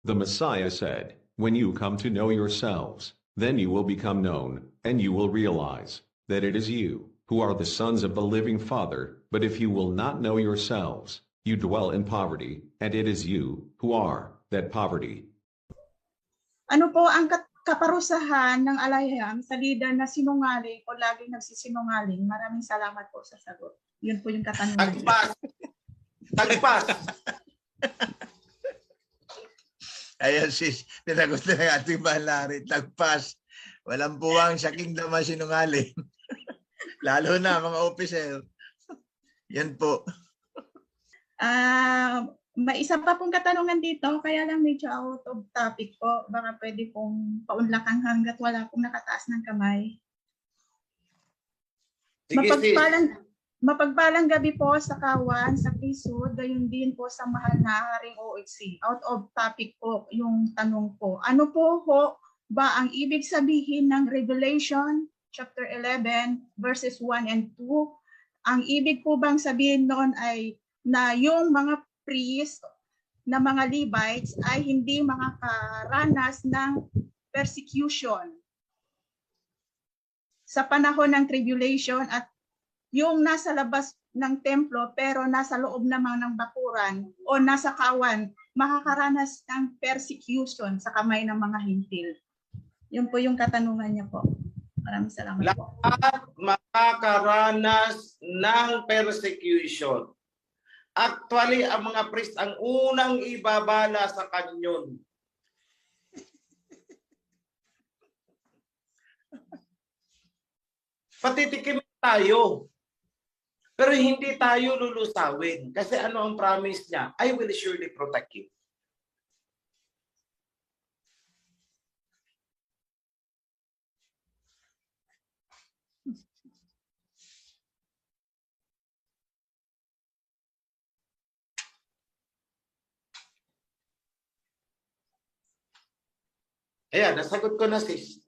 The Messiah said, "When you come to know yourselves, then you will become known, and you will realize that it is you who are the sons of the living Father. But if you will not know yourselves, you dwell in poverty, and it is you who are that poverty." Ano po ang kaparusahan ng alayham sa lider na sinungaling o laging nagsisinungaling? Maraming salamat po sa sagot. Yun po yung katanungan. Tagpas. Tagpas. Ayan sis, tinagot na ng ating Malari. Tagpas. Walang puwang sa kingdom ang sinungaling. Lalo na mga officer. Yan po. May isa pa pong katanungan dito, kaya lang medyo out of topic po. Baka pwede pong paunlakan hanggat wala pong nakataas ng kamay. Sige, Mapagpalang gabi po sa kawan, sa Prisod, gayon din po sa mahal na Haring OHC. Out of topic po yung tanong po. Ano po ba ang ibig sabihin ng Revelation chapter 11 verses 1 and 2? Ang ibig po bang sabihin noon ay na yung mga priest na mga Levites ay hindi makakaranas ng persecution sa panahon ng tribulation, at yung nasa labas ng templo pero nasa loob naman ng bakuran o nasa kawan, makakaranas ng persecution sa kamay ng mga hintil. Yun po yung katanungan niya po. Maraming salamat po. Lahat makakaranas ng persecution. Actually, ang mga priest ang unang ibabala sa kanyon. Patitikim tayo. Pero hindi tayo lulusawin. Kasi ano ang promise niya? I will surely protect you. Ayan, nasagot ko na sis.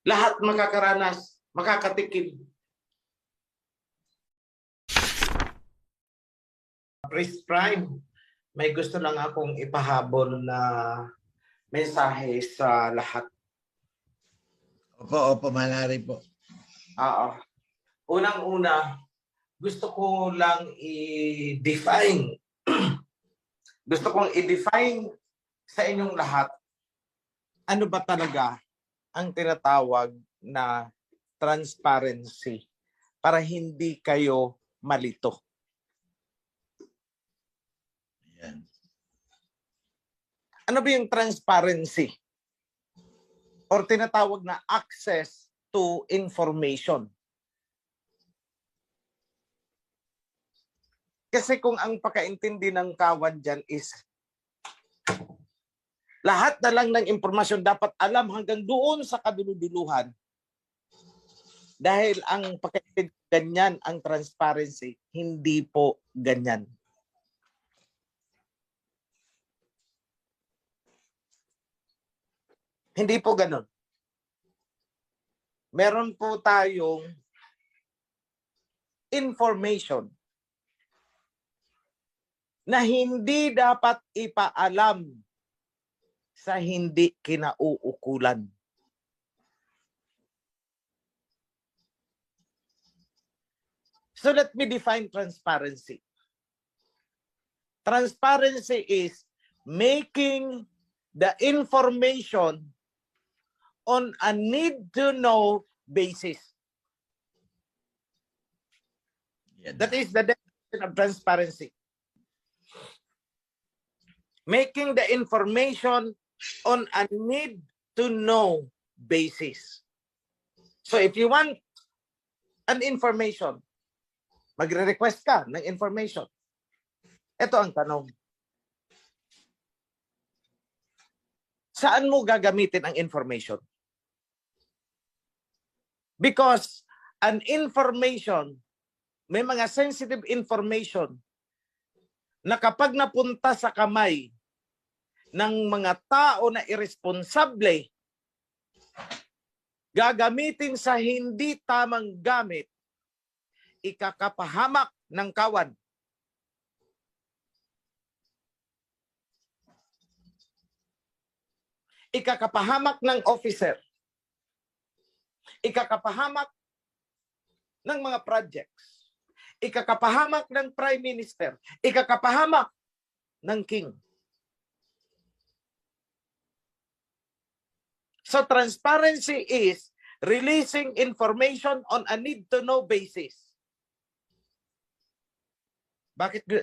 Lahat makakaranas, makakatikim. Priest Prime, may gusto lang akong ipahabol na mensahe sa lahat. Opo, Malari po. Unang-una, gusto ko lang i-define. Gusto kong i-define sa inyong lahat ano ba talaga ang tinatawag na transparency para hindi kayo malito. Ayan. Ano ba yung transparency? Or tinatawag na access to information. Kasi kung ang pakaintindi ng kawan dyan is lahat na lang ng impormasyon dapat alam hanggang doon sa kaduluduluhan. Dahil ang pakaintindi ganyan ang transparency, hindi po ganyan. Hindi po ganun. Meron po tayong information na hindi dapat ipaalam sa hindi kinauukulan. So let me define transparency. Transparency is making the information on a need-to-know basis. Yan. That is the definition of transparency. Making the information on a need-to-know basis. So if you want an information, magre-request ka ng information. Ito ang tanong. Saan mo gagamitin ang information? Because an information, may mga sensitive information na kapag napunta sa kamay ng mga tao na irresponsable, gagamitin sa hindi tamang gamit, ikakapahamak ng kawan. ikakapahamak ng officer, ikakapahamak ng mga projects, ikakapahamak ng Prime Minister, ikakapahamak ng King. So transparency is releasing information on a need-to-know basis.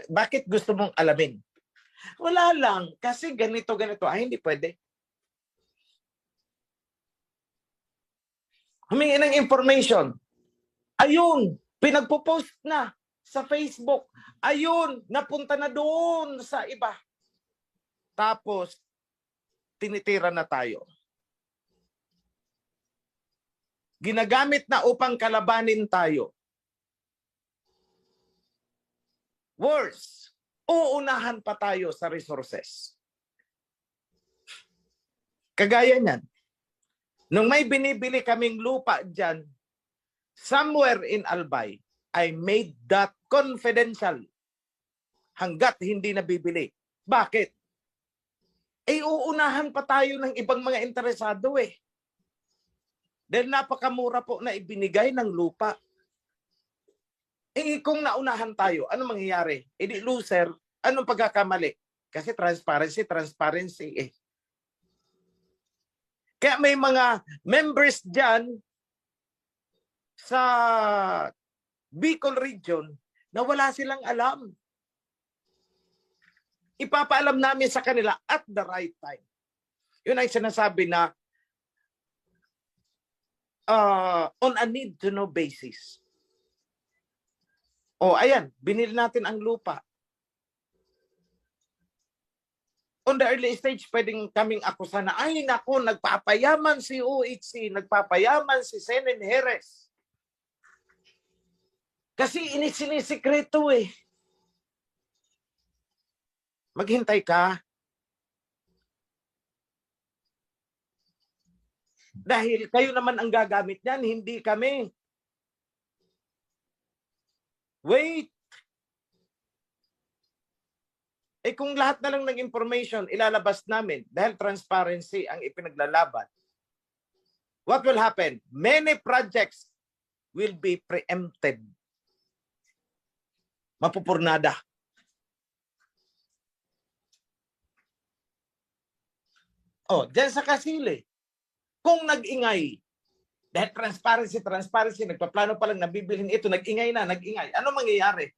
Bakit gusto mong alamin? Wala lang, kasi ganito. Ay, hindi pwede. Humingi ng information. Ayun, pinagpo-post na sa Facebook. Ayun, napunta na doon sa iba. Tapos, tinitira na tayo. Ginagamit na upang kalabanin tayo. Worse, uunahan pa tayo sa resources. Kagaya niyan, nung may binibili kaming lupa dyan, somewhere in Albay, I made that confidential hanggat hindi nabibili. Bakit? Uunahan pa tayo ng ibang mga interesado eh. Dahil napakamura po na ibinigay ng lupa. Kung naunahan tayo, ano mangyayari? Di loser, anong pagkakamali? Kasi transparency eh. Kaya may mga members dyan sa Bicol region na wala silang alam. Ipapaalam namin sa kanila at the right time. Yun ang sinasabi na on a need-to-know basis. Ayan, binili natin ang lupa. On the early stage, pwedeng kaming akusa na, ay naku, nagpapayaman si UHC, nagpapayaman si Senen Jerez. Kasi sinisikreto eh. Maghintay ka. Dahil kayo naman ang gagamit niyan, hindi kami. Wait. Kung lahat na lang ng information ilalabas namin dahil transparency ang ipinaglalaban, what will happen? Many projects will be preempted. Mapupurnada. Diyan sa Kasili, kung nag-ingay, dahil transparency, nagpaplano pa lang nabibilhin ito, nag-ingay. Ano mangyayari?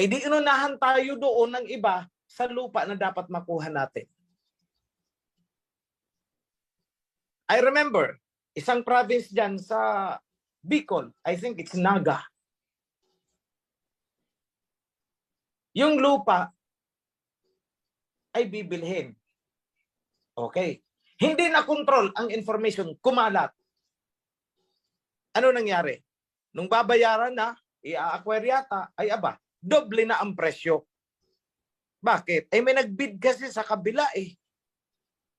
Di inunahan tayo doon ng iba sa lupa na dapat makuha natin. I remember, isang province dyan sa Bicol, I think it's Naga. Yung lupa ay bibilhin. Okay. Hindi na control ang information, kumalat. Ano nangyari? Nung babayaran na, i-acquire yata, ay aba, doble na ang presyo. Bakit? May nagbid kasi sa kabila eh.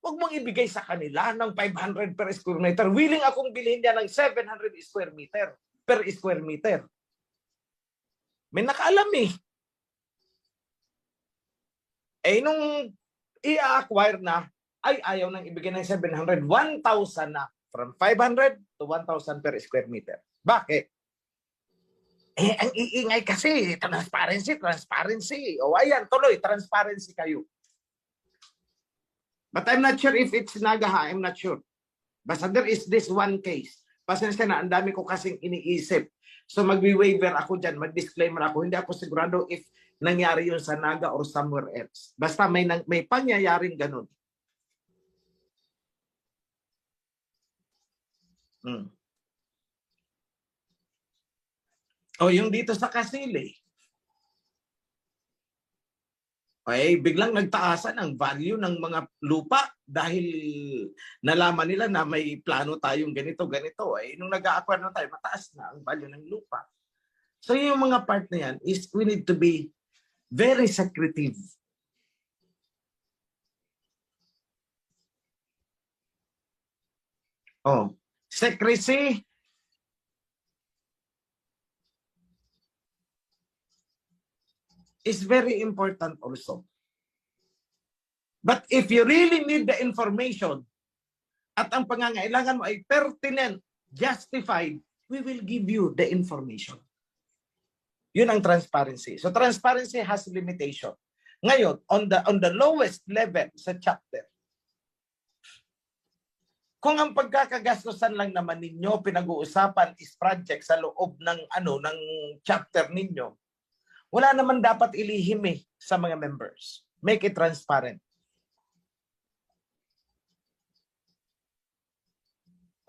Huwag mong ibigay sa kanila ng 500 per square meter. Willing akong bilhin niya ng 700 square meter per square meter. May nakaalam eh. Nung i-acquire na, ay ayaw nang ibigay ng 700, 1,000 na. From 500 to 1,000 per square meter. Bakit? Ang iingay kasi, transparency. Ayan, tuloy, transparency kayo. But I'm not sure if it's Nagaha, I'm not sure. Basta there is this one case. Pasensya na, ang dami ko kasing iniisip. So magwi-waiver ako dyan, mag-disclaimer ako. Hindi ako sigurado if nangyari yun sa Naga or somewhere else. Basta may pangyayaring ganun. Yung dito sa Kasili. Biglang nagtaasan ang value ng mga lupa dahil nalaman nila na may plano tayong ganito. Nung nag-a-acquire na tayo, mataas na ang value ng lupa. So yung mga part na yan is we need to be very secretive. Secrecy is very important also. But if you really need the information at ang pangangailangan mo ay pertinent, justified, we will give you the information. Yun ang transparency. So transparency has limitation. Ngayon, on the lowest level sa chapter, kung ang pagkakagastusan lang naman ninyo pinag-uusapan is project sa loob ng ng chapter ninyo, wala naman dapat ilihim sa mga members. Make it transparent.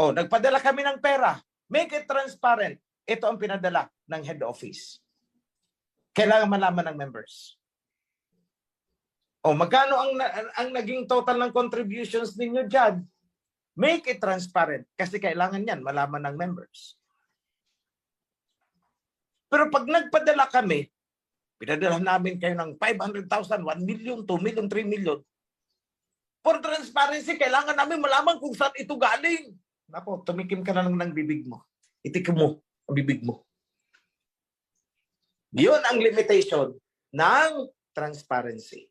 Nagpadala kami ng pera. Make it transparent. Ito ang pinadala ng head office. Kailangan malaman ng members. Magkano ang naging total ng contributions ninyo dyan? Make it transparent. Kasi kailangan yan malaman ng members. Pero pag nagpadala kami, pinadala namin kayo ng 500,000, 1 million, 2 million, 3 million. For transparency, kailangan namin malaman kung saan ito galing. Nako, tumikim ka na lang ng bibig mo. Itikim mo ang bibig mo. Yun ang limitation ng transparency.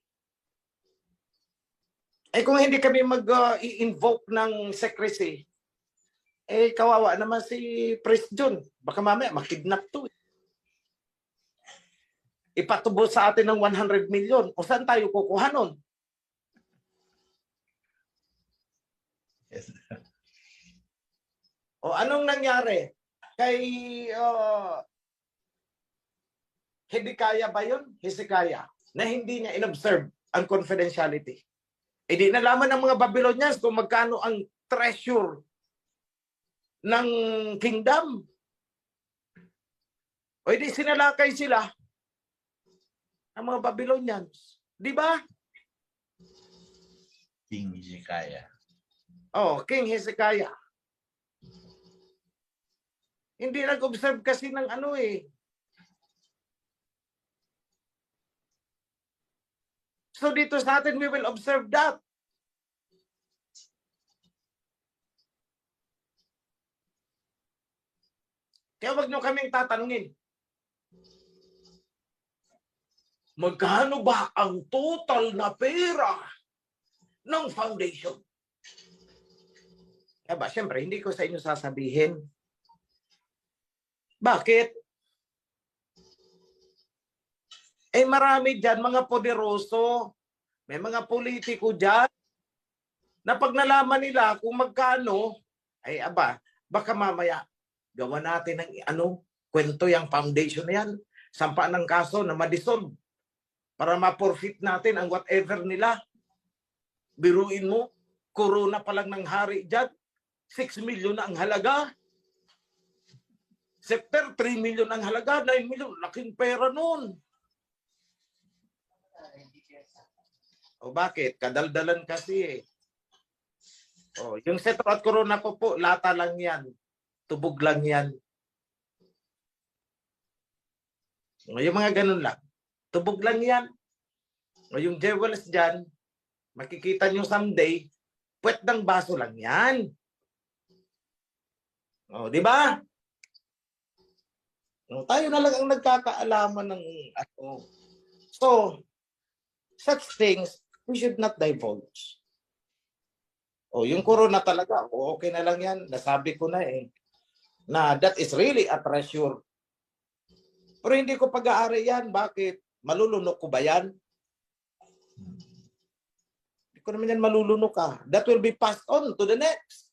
Kung hindi kami mag-invoke ng secrecy, kawawa naman si Priest John. Baka mamaya makidnap to. Ipatubo sa atin ng 100 million. O saan tayo kukuha nun? Yes. Anong nangyari? Kay Hezekiah ba yun? Hezekiah. Na hindi niya inobserve ang confidentiality. Di nalaman ng mga Babylonians kung magkano ang treasure ng kingdom. Di sinalakay sila ang mga Babylonians. Di ba? King Hezekiah. King Hezekiah. Hindi nag-observe kasi ng So dito sa atin, we will observe that. Kaya wag nyo kaming tatanungin. Magkano ba ang total na pera ng foundation? Siyempre, hindi ko sa inyo sasabihin. Bakit? Marami dyan, mga poderoso, may mga politiko dyan, na pag nalaman nila kung magkano, baka mamaya, gawa natin ng kwento yung foundation na yan, sampaan ng kaso na madissolve, para ma-forfeit natin ang whatever nila. Biruin mo, corona pa lang ng hari dyan, 6 million na ang halaga. Sector, 3 million ang halaga, 9 million, laking pera nun. Bakit? Kadaldalan kasi yung Cetro at Corona po, lata lang yan. Tubog lang yan. Yung mga ganun lang. Tubog lang yan. Yung jewels dyan, makikita nyo someday, puwet ng baso lang yan. Di ba? Tayo na lang ang nagkakaalaman ng So, such things, we should not divulge. Yung corona talaga, okay na lang yan. Nasabi ko na na that is really a treasure. Pero hindi ko pag-aari yan. Bakit? Malulunok ko ba yan? Hindi ko naman yan malulunok That will be passed on to the next.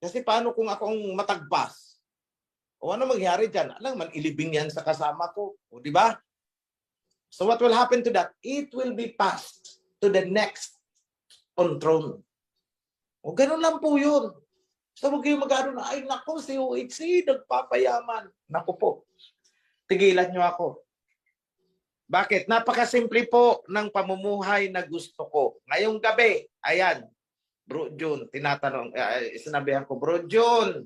Kasi paano kung akong matagpas? Ano mangyari dyan? Alam man, ilibing yan sa kasama ko. Di ba? So what will happen to that? It will be passed to the next on throne. Ganun lang po yun. So huwag kayong mag-ano na, ay nako, si OHC, nagpapayaman. Naku po, tigilan nyo ako. Bakit? Napakasimple po ng pamumuhay na gusto ko. Ngayong gabi, ayan, Bro Jun, tinatanong, sinabihan ko, Bro Jun,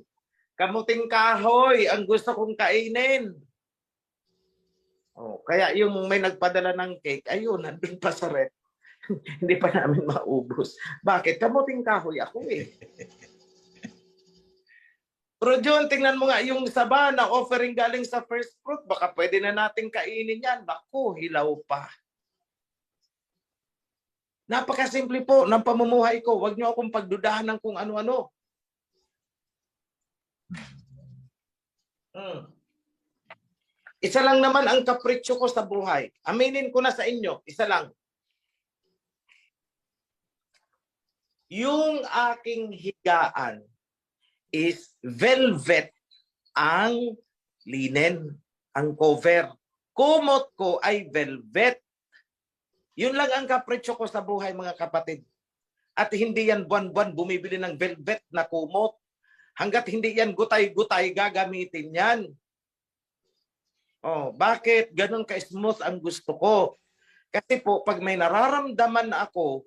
kamuting kahoy ang gusto kong kainin. Kaya yung may nagpadala ng cake, ayun, nandun pa sa rep. Hindi pa namin maubos. Bakit? Kamuting kahoy ako Bro John, tingnan mo nga yung saba na offering galing sa first fruit. Baka pwede na natin kainin yan. Naku, hilaw pa. Napakasimple po ng pamumuhay ko. Huwag niyo akong pagdudahan ng kung ano-ano. Isa lang naman ang kapritsyo ko sa buhay. Aminin ko na sa inyo, isa lang. Yung aking higaan is velvet ang linen, ang cover. Kumot ko ay velvet. Yun lang ang kapritsyo ko sa buhay, mga kapatid. At hindi yan buwan-buwan bumibili ng velvet na kumot. Hanggat hindi yan gutay-gutay, gagamitin yan. Oh, bakit? Ganun ka-smooth ang gusto ko. Kasi po, pag may nararamdaman ako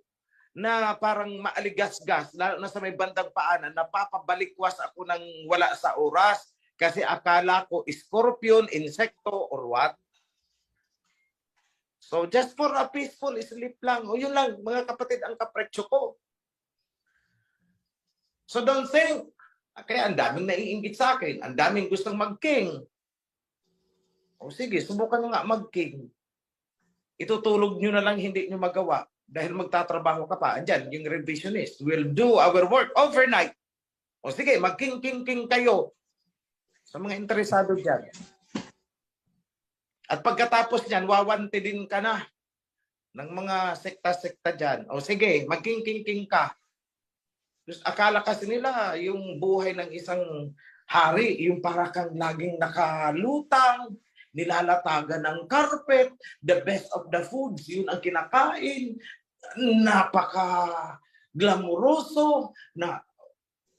na parang maaligas-gas, lalo na sa may bandang paanan, napapabalikwas ako ng wala sa oras kasi akala ko scorpion, insekto, or what. So, just for a peaceful sleep lang. O yun lang, mga kapatid, ang kapretsyo ko. So, don't think, kaya ang daming naiinggit sa akin, ang daming gustong mag-king. O sige, subukan nyo nga mag-king. Itutulog nyo na lang, hindi nyo magawa. Dahil magtatrabaho ka pa. Andyan, yung revisionist will do our work overnight. O sige, mag-king kayo. Sa mga interesado dyan. At pagkatapos niyan, wawantidin ka na ng mga sekta-sekta dyan. O sige, mag-king ka. Just akala kasi nila, yung buhay ng isang hari, yung para kang laging nakalutang, nilalatagan ng carpet, the best of the foods, yun ang kinakain, napaka-glamuroso, na,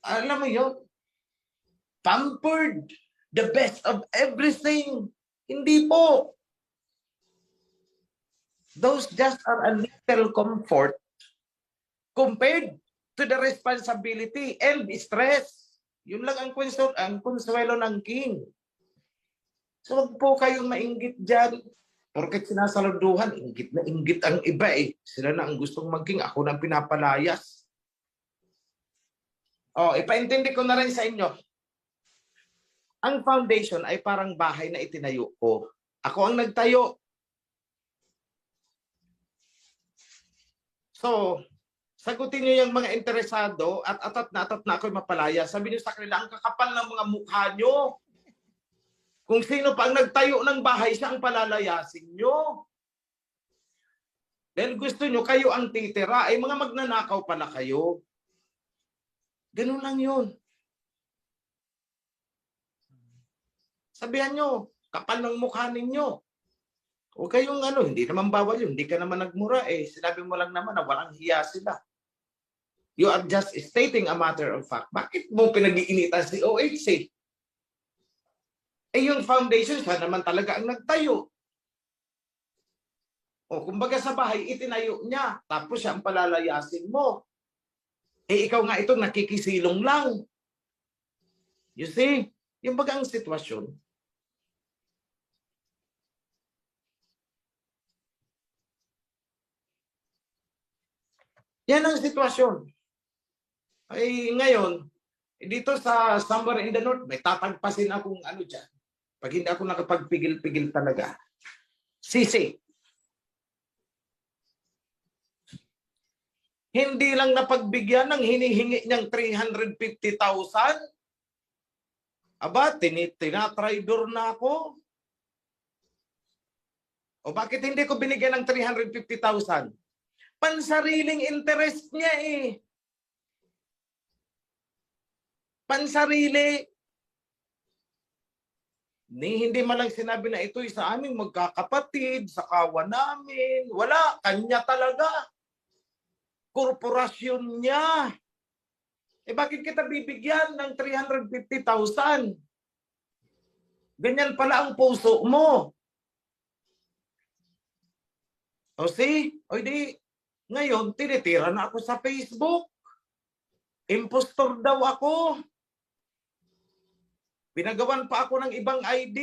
alam mo yun, pampered, the best of everything. Hindi po. Those just are a little comfort compared to the responsibility and stress. Yun lang ang konsuelo ng king. So wag po kayong mainggit dyan. Porket sinasaluduhan, inggit na inggit ang iba eh. Sila na ang gustong mag-king, ako na pinapalayas. Oh, ipaintindi ko na rin sa inyo. Ang foundation ay parang bahay na itinayo ko. Ako ang nagtayo. So, sagutin niyo yung mga interesado at atat na ako'y mapalaya. Sabi niyo sa kanila, ang kakapal ng mga mukha niyo. Kung sino pa ang nagtayo ng bahay, siya ang palalayasin niyo. Dahil gusto niyo, kayo ang titira, ay mga magnanakaw pala kayo. Ganun lang yun. Sabihan nyo, kapal ng mukha ninyo. O kayong hindi naman bawal yun. Hindi ka naman nagmura eh. Sinabi mo lang naman na walang hiya sila. You are just stating a matter of fact. Bakit mo pinag-iinitan si OHC? Eh yung foundation, siya naman talaga ang nagtayo. O kumbaga sa bahay, itinayo niya. Tapos siya ang palalayasin mo. Eh ikaw nga ito nakikisilong lang. You see? Yung bagang sitwasyon. Yan ang sitwasyon. Ay ngayon, dito sa somewhere in the north, may tatagpasin akong dyan. Pag hindi ako nakapagpigil-pigil talaga. Sisi. Hindi lang napagbigyan ng hinihingi niyang 350,000. Aba, tinatraidor na ako. O bakit hindi ko binigyan ng 350,000? Pansariling interest niya eh. Pansarili. Hindi man lang sinabi na ito'y sa aming magkakapatid, sa kawan namin. Wala, kanya talaga. Korporasyon niya. Eh bakit kita bibigyan ng 350,000? Ganyan pala ang puso mo. O see? O di, ngayon, tinitira na ako sa Facebook. Impostor daw ako. Pinagawan pa ako ng ibang ID.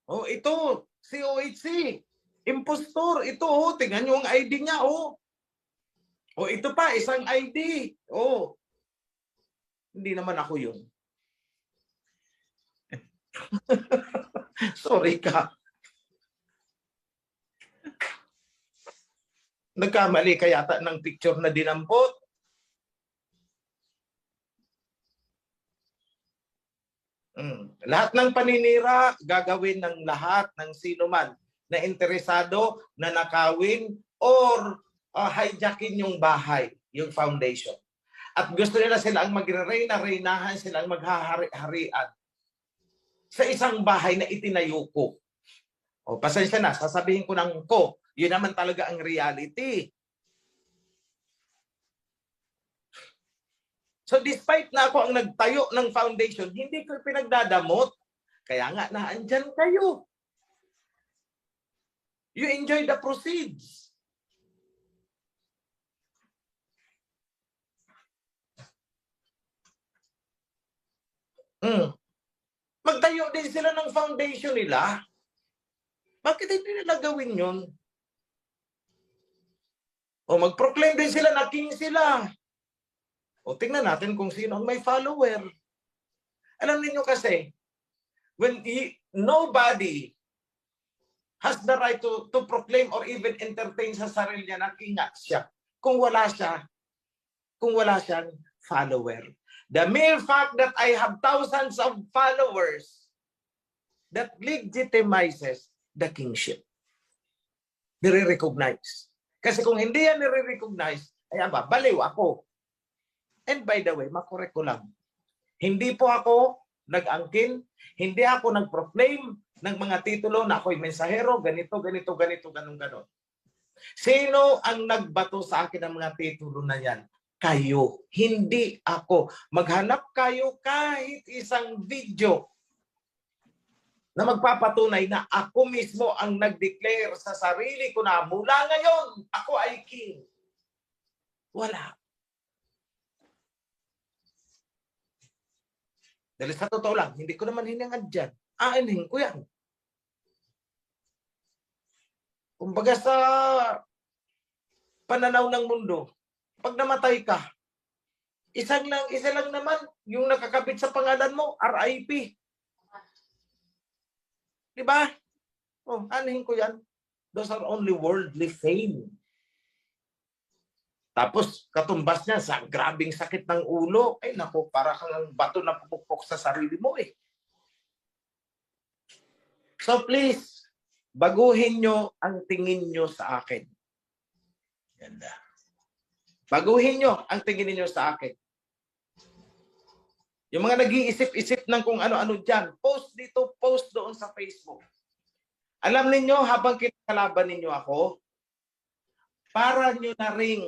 O ito, si OHC. Impostor. Ito, tingnan nyo ang ID niya. O ito pa, isang ID. Hindi naman ako yun. Sorry ka. Nagkamali ka yata ng picture na dinampot. Lahat ng paninira, gagawin ng lahat ng sino man na interesado na nakawin or hijackin yung bahay, yung foundation. At gusto nila silang magre-reyna-reynahan, silang maghahari-harian sa isang bahay na itinayo ko. O, pasensya na, sasabihin ko ng ko. Yun naman talaga ang reality. So despite na ako ang nagtayo ng foundation, hindi ko pinagdadamot. Kaya nga, naandyan kayo. You enjoy the proceeds. Magtayo din sila ng foundation nila. Bakit hindi nila gawin yun? O mag-proclaim din sila na king sila. O tingnan natin kung sino ang may follower. Alam niyo kasi, when nobody has the right to proclaim or even entertain sa sarili niya na king siya, kung wala siyang follower. The mere fact that I have thousands of followers, that legitimizes the kingship. Nire-recognize. Kasi kung hindi yan nire-recognize, ay baliw ako. And by the way, makorek ko lang. Hindi po ako nag-angkin, hindi ako nag-proclaim ng mga titulo na ako'y mensahero, ganito, ganon. Sino ang nagbato sa akin ng mga titulo na yan? Kayo, hindi ako. Maghanap kayo kahit isang video na magpapatunay na ako mismo ang nag-declare sa sarili ko na mula ngayon, ako ay king. Wala. Dahil sa totoo lang, hindi ko naman hinangad dyan. Aanhin ko yan. Kumbaga sa pananaw ng mundo, pag namatay ka, isa lang naman yung nakakabit sa pangalan mo, RIP. Diba? Oh, aanhin ko yan. Those are only worldly fame. Tapos, katumbas niya sa grabing sakit ng ulo. Ay, naku, para kang bato na pupukpok sa sarili mo eh. So please, baguhin nyo ang tingin nyo sa akin. Ganda. Baguhin nyo ang tingin niyo sa akin. Yung mga nag-iisip-isip ng kung ano-ano dyan, post dito, post doon sa Facebook. Alam ninyo, habang kinakalaban ninyo ako, para nyo na ring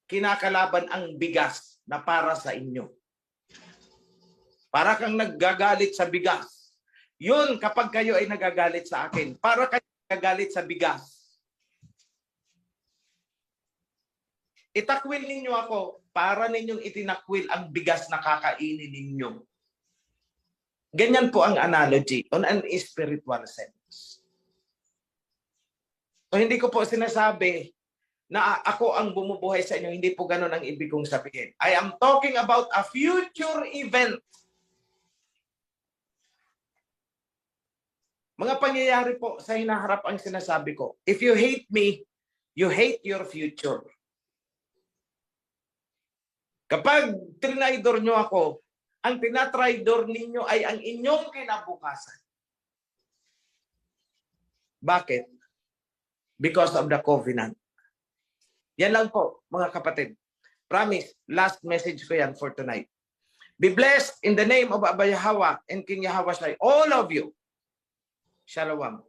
kinakalaban ang bigas na para sa inyo. Para kang naggagalit sa bigas. Yun, kapag kayo ay nagagalit sa akin, para kayo nagagalit sa bigas. Itakwil ninyo ako para ninyong itinakwil ang bigas na kakainin ninyo. Ganyan po ang analogy on an spiritual sense. So hindi ko po sinasabi na ako ang bumubuhay sa inyo. Hindi po ganun ang ibig kong sabihin. I am talking about a future event. Mga pangyayari po sa hinaharap ang sinasabi ko. If you hate me, you hate your future. Kapag trinaydor nyo ako, ang tinatraydor ninyo ay ang inyong kinabukasan. Bakit? Because of the covenant. Yan lang po, mga kapatid. Promise, last message ko yan for tonight. Be blessed in the name of Abba Yahweh and King Yahweh Shai. All of you. Shalom.